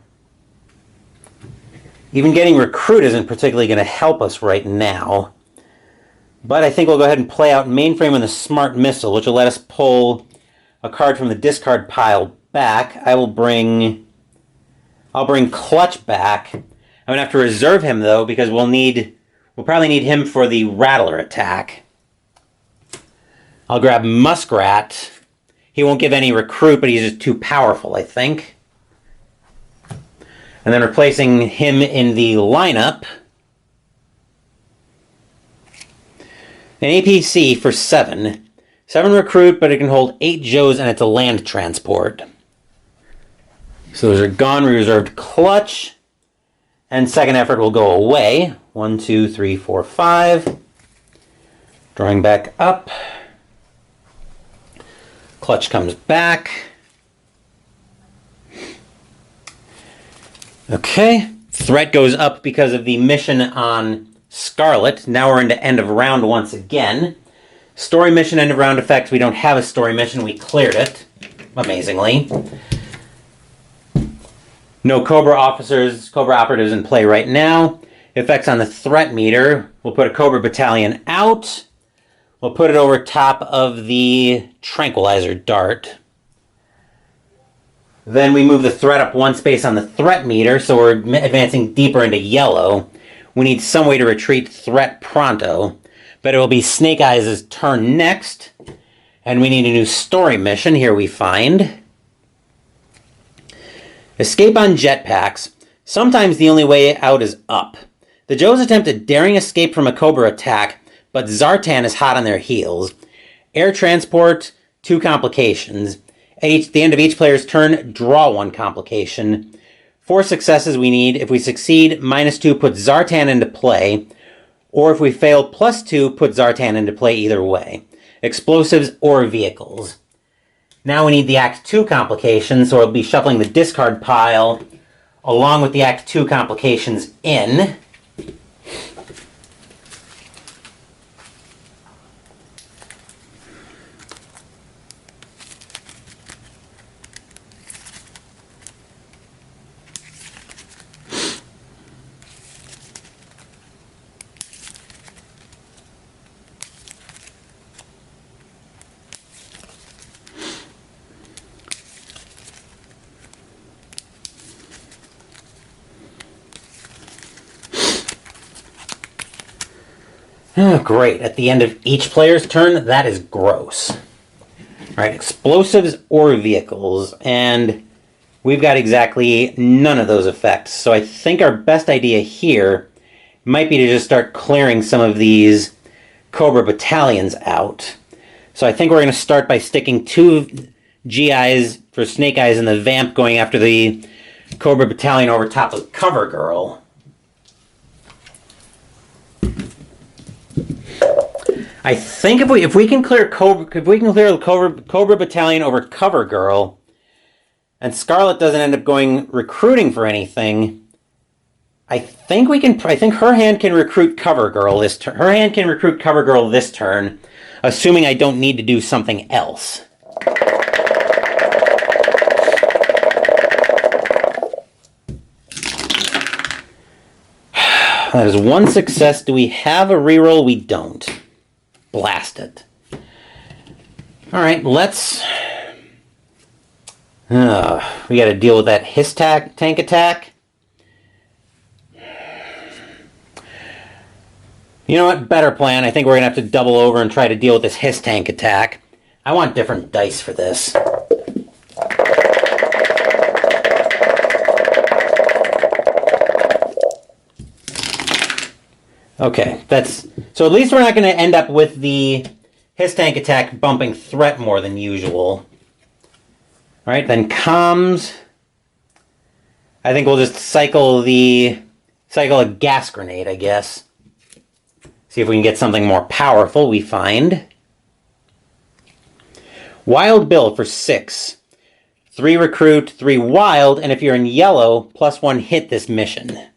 Even getting Recruit isn't particularly going to help us right now. But I think we'll go ahead and play out Mainframe and the Smart Missile, which will let us pull a card from the discard pile back. I'll bring Clutch back. I'm going to have to reserve him, though, because we'll probably need him for the Rattler attack. I'll grab Muskrat. He won't give any Recruit, but he's just too powerful, I think. And then replacing him in the lineup, an APC for 7. 7 Recruit, but it can hold 8 Joes, and it's a land transport. So those are gone. We reserved Clutch. And second effort will go away. 1, 2, 3, 4, 5. Drawing back up. Clutch comes back. Okay. Threat goes up because of the mission on Scarlet. Now we're into end of round once again. Story mission, end of round effects. We don't have a story mission. We cleared it. Amazingly. No Cobra operatives in play right now. Effects on the threat meter. We'll put a Cobra battalion out. We'll put it over top of the tranquilizer dart. Then we move the threat up 1 space on the threat meter, so we're advancing deeper into yellow. We need some way to retreat threat pronto. But it will be Snake Eyes' turn next. And we need a new story mission. Here we find... Escape on jetpacks. Sometimes the only way out is up. The Joes attempt a daring escape from a Cobra attack, but Zartan is hot on their heels. Air transport, 2 complications. At the end of each player's turn, draw 1 complication. 4 successes we need. If we succeed, -2 puts Zartan into play. Or if we fail, +2 puts Zartan into play either way. Explosives or vehicles. Now we need the Act 2 complications, so we'll be shuffling the discard pile along with the Act 2 complications in. Oh, great. At the end of each player's turn, that is gross. All right, explosives or vehicles. And we've got exactly none of those effects. So I think our best idea here might be to just start clearing some of these Cobra battalions out. So I think we're going to start by sticking 2 GIs for Snake Eyes and the Vamp going after the Cobra battalion over top of Cover Girl. I think if we can clear the Cobra battalion over Cover Girl, and Scarlet doesn't end up going recruiting for anything, I think her hand can recruit Cover Girl this turn. Her hand can recruit Cover Girl this turn, assuming I don't need to do something else. That is one success. Do we have a reroll? We don't. Blast it. Alright, let's... we gotta deal with that Hiss tank attack. You know what? Better plan. I think we're gonna have to double over and try to deal with this Hiss tank attack. I want different dice for this. Okay, so at least we're not going to end up with the Hiss tank attack bumping threat more than usual. Alright, then comms. I think we'll just cycle a gas grenade, I guess. See if we can get something more powerful, we find. Wild Bill for 6. 3 recruit, 3 wild, and if you're in yellow, +1 hit this mission.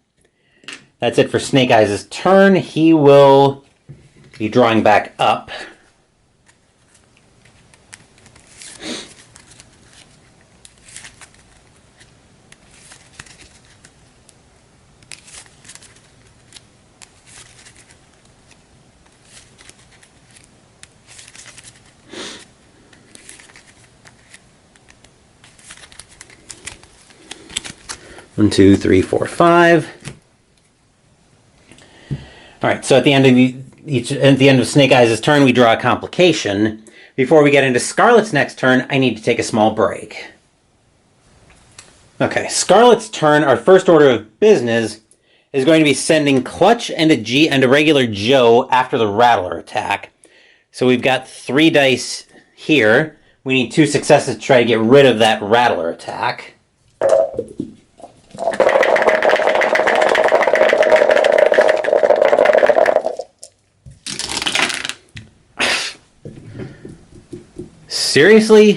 That's it for Snake Eyes' turn. He will be drawing back up. One, two, three, four, 5. All right, so at the end of Snake Eyes' turn, we draw a complication. Before we get into Scarlet's next turn, I need to take a small break. Okay, Scarlet's turn, our first order of business, is going to be sending Clutch and a regular Joe after the Rattler attack. So we've got 3 dice here. We need 2 successes to try to get rid of that Rattler attack. Seriously?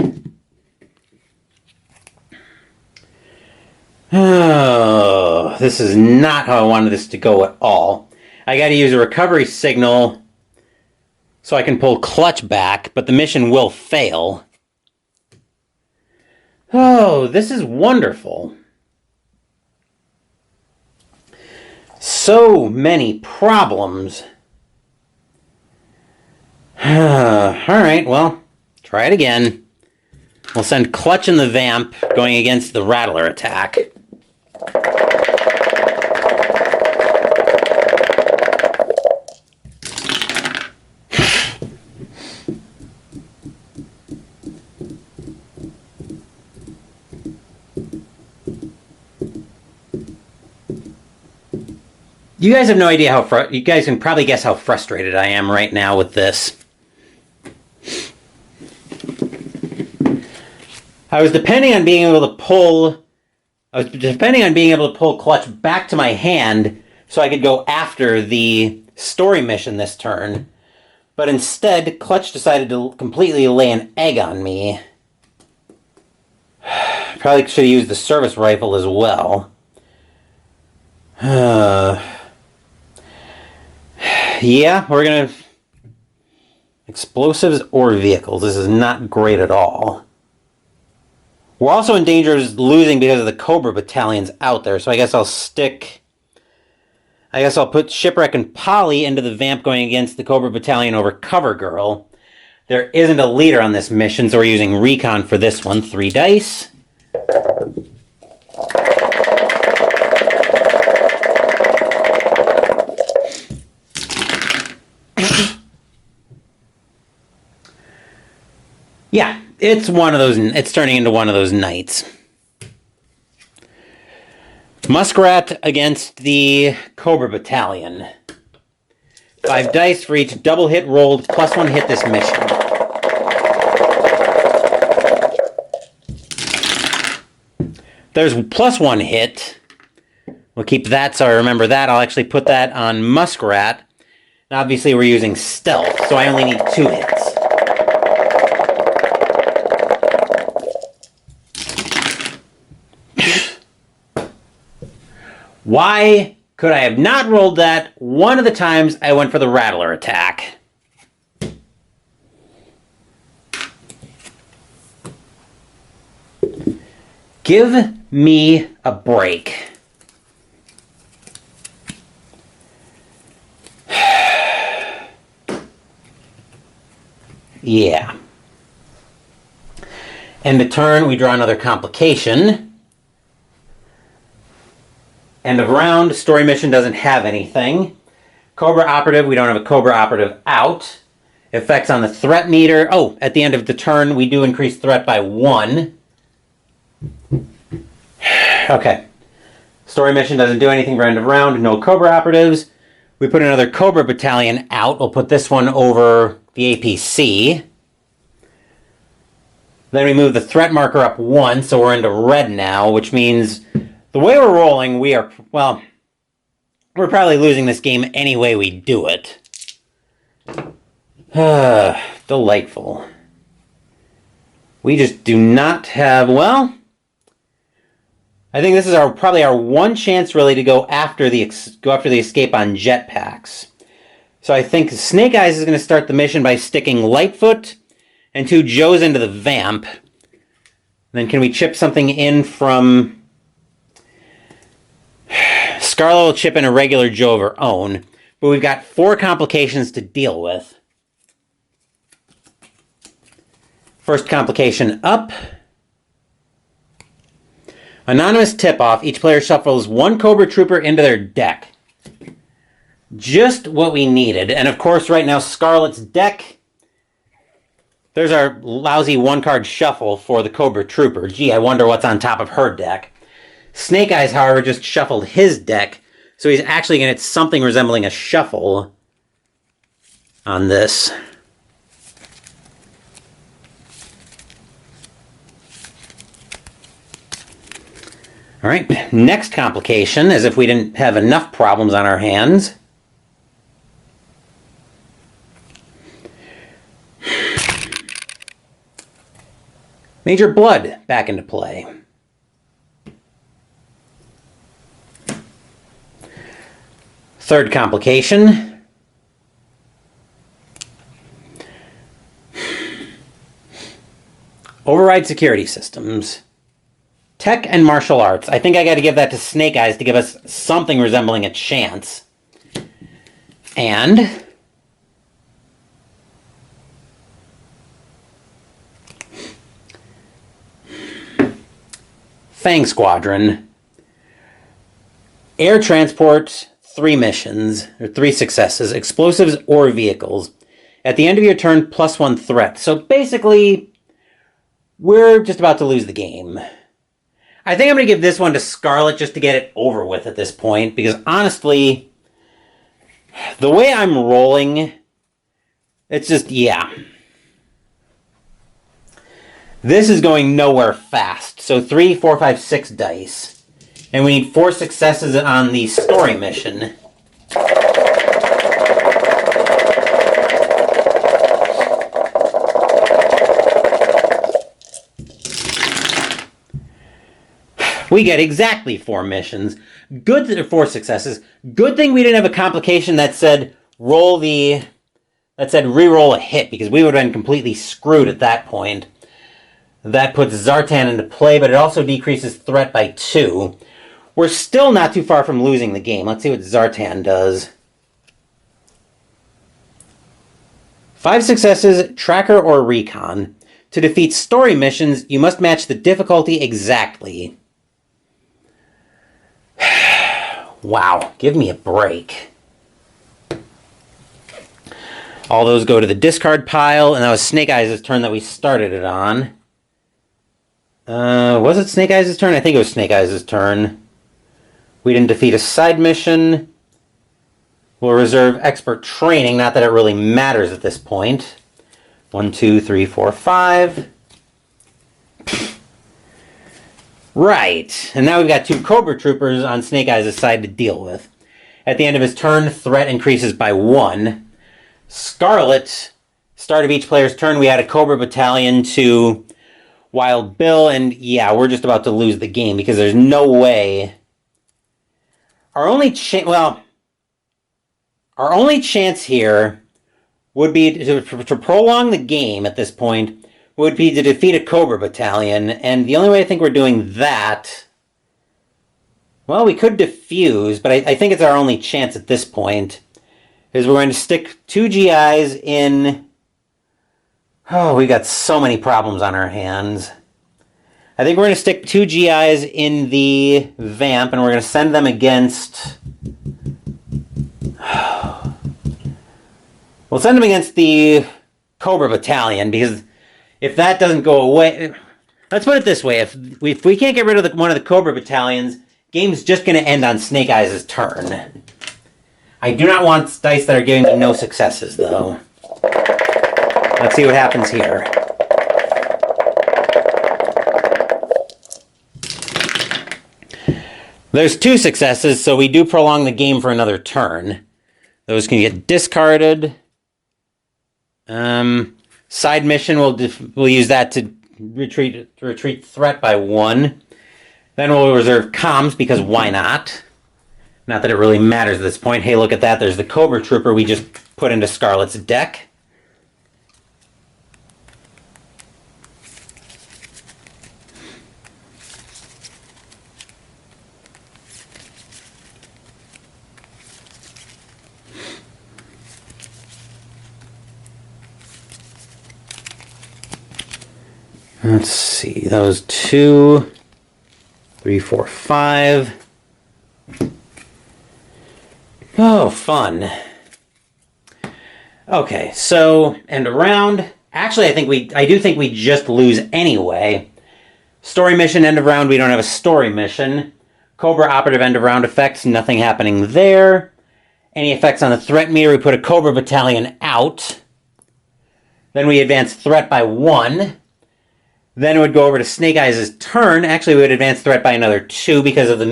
Oh, this is not how I wanted this to go at all. I gotta use a recovery signal so I can pull Clutch back, but the mission will fail. Oh, this is wonderful. So many problems. Alright, well, try it again. We'll send Clutch and the Vamp going against the Rattler attack. You guys have no idea how you guys can probably guess how frustrated I am right now with this. I was depending on being able to pull Clutch back to my hand so I could go after the story mission this turn. But instead, Clutch decided to completely lay an egg on me. Probably should have used the service rifle as well. Yeah, we're gonna... Explosives or vehicles. This is not great at all. We're also in danger of losing because of the Cobra battalions out there, so I guess I'll put Shipwreck and Polly into the Vamp going against the Cobra battalion over Cover Girl. There isn't a leader on this mission, so we're using Recon for this one. 3 dice. Yeah, it's turning into one of those nights. Muskrat against the Cobra battalion. 5 dice for each double hit rolled, +1 hit this mission. There's +1 hit. We'll keep that, so I remember that. I'll actually put that on Muskrat. Now, obviously, we're using stealth, so I only need 2 hits. Why could I have not rolled that one of the times I went for the Rattler attack? Give me a break. Yeah. End of turn, we draw another complication. End of round, story mission doesn't have anything. Cobra operative, we don't have a Cobra operative out. Effects on the threat meter. Oh, at the end of the turn, we do increase threat by 1. Okay. Story mission doesn't do anything for end of round. No Cobra operatives. We put another Cobra battalion out. We'll put this one over the APC. Then we move the threat marker up 1, so we're into red now, which means the way we're rolling, we are, well, we're probably losing this game any way we do it. Delightful. We just do not have, well, I think this is probably our one chance really to go after the escape on jetpacks. So I think Snake Eyes is going to start the mission by sticking Lightfoot and 2 Joes into the Vamp. Then can we chip something in from... Scarlet will chip in a regular Joe of her own, but we've got 4 complications to deal with. First complication up. Anonymous tip-off. Each player shuffles 1 Cobra Trooper into their deck. Just what we needed. And of course, right now, Scarlet's deck... There's our lousy 1-card shuffle for the Cobra Trooper. Gee, I wonder what's on top of her deck. Snake Eyes, however, just shuffled his deck, so he's actually going to get something resembling a shuffle on this. All right, next complication, as if we didn't have enough problems on our hands. Major Blood back into play. Third complication. Override security systems. Tech and martial arts. I think I got to give that to Snake Eyes to give us something resembling a chance. And... Fang Squadron. Air transport, 3 missions, or 3 successes, explosives or vehicles. At the end of your turn, +1 threat. So basically, we're just about to lose the game. I think I'm going to give this one to Scarlet just to get it over with at this point, because honestly, the way I'm rolling, it's just, yeah. This is going nowhere fast. So 3, 4, 5, 6 dice. And we need 4 successes on the story mission. We get exactly 4 missions. Good, 4 successes. Good thing we didn't have a complication that said re-roll a hit, because we would have been completely screwed at that point. That puts Zartan into play, but it also decreases threat by 2. We're still not too far from losing the game. Let's see what Zartan does. 5 successes, tracker or recon. To defeat story missions, you must match the difficulty exactly. Wow, give me a break. All those go to the discard pile, and that was Snake Eyes' turn that we started it on. Was it Snake Eyes' turn? I think it was Snake Eyes' turn. We didn't defeat a side mission. We'll reserve expert training, not that it really matters at this point. 1, 2, 3, 4, 5. Right. And now we've got 2 Cobra Troopers on Snake Eyes' side to deal with. At the end of his turn, threat increases by 1. Scarlet, start of each player's turn, we add a Cobra battalion to Wild Bill, and yeah, we're just about to lose the game because there's no way. Our only chance here would be to prolong the game at this point, would be to defeat a Cobra battalion, and the only way I think we're doing that, well, we could defuse, but I think it's our only chance at this point, is we're going to stick 2 GIs in. Oh, we got so many problems on our hands. I think we're going to stick 2 GIs in the Vamp, and we're going to send them against. We'll send them against the Cobra battalion, because if that doesn't go away, let's put it this way: if we can't get rid of one of the Cobra battalions, game's just going to end on Snake Eyes' turn. I do not want dice that are giving me no successes, though. Let's see what happens here. There's 2 successes, so we do prolong the game for another turn. Those can get discarded. Side mission, we'll use that to retreat threat by 1. Then we'll reserve comms, because why not? Not that it really matters at this point. Hey, look at that. There's the Cobra Trooper we just put into Scarlet's deck. Let's see. That was 2, 3, 4, 5. Oh, fun. Okay, so end of round. Actually, I do think we just lose anyway. Story mission, end of round, we don't have a story mission. Cobra operative end of round effects, nothing happening there. Any effects on the threat meter, we put a Cobra battalion out. Then we advance threat by 1. Then it would go over to Snake Eyes' turn. Actually, we would advance threat by another 2 because of the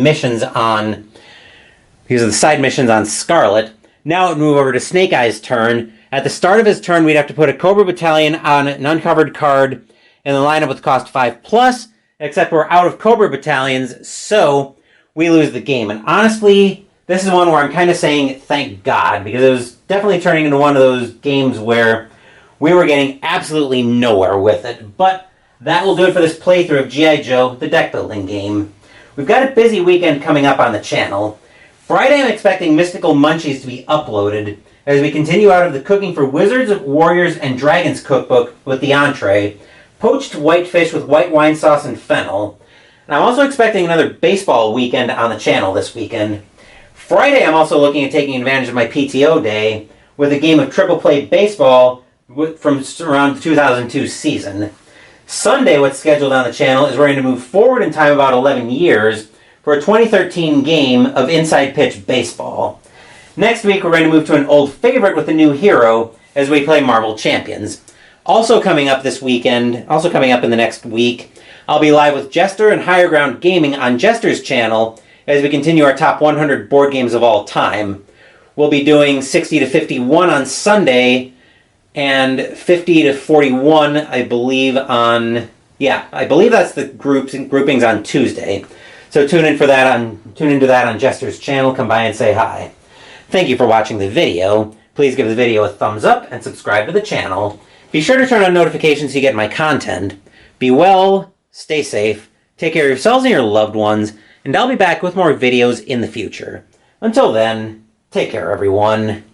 side missions on Scarlet. Now it would move over to Snake Eyes' turn. At the start of his turn, we'd have to put a Cobra battalion on an uncovered card in the lineup with cost 5+, except we're out of Cobra battalions, so we lose the game. And honestly, this is one where I'm kind of saying thank God, because it was definitely turning into one of those games where we were getting absolutely nowhere with it. But that will do it for this playthrough of G.I. Joe, the deck building game. We've got a busy weekend coming up on the channel. Friday I'm expecting Mystical Munchies to be uploaded as we continue out of the Cooking for Wizards, Warriors, and Dragons cookbook with the entree, poached whitefish with white wine sauce and fennel. And I'm also expecting another baseball weekend on the channel this weekend. Friday I'm also looking at taking advantage of my PTO day with a game of triple play baseball from around the 2002 season. Sunday, what's scheduled on the channel is we're going to move forward in time about 11 years for a 2013 game of Inside Pitch Baseball. Next week, we're going to move to an old favorite with a new hero as we play Marvel Champions. Also coming up this weekend, also coming up in the next week, I'll be live with Jester and Higher Ground Gaming on Jester's channel as we continue our top 100 board games of all time. We'll be doing 60 to 51 on Sunday, and 50 to 41, I believe, I believe that's the groupings on Tuesday. So tune into that on Jester's channel. Come by and say hi. Thank you for watching the video. Please give the video a thumbs up and subscribe to the channel. Be sure to turn on notifications so you get my content. Be well, stay safe, take care of yourselves and your loved ones, and I'll be back with more videos in the future. Until then, take care, everyone.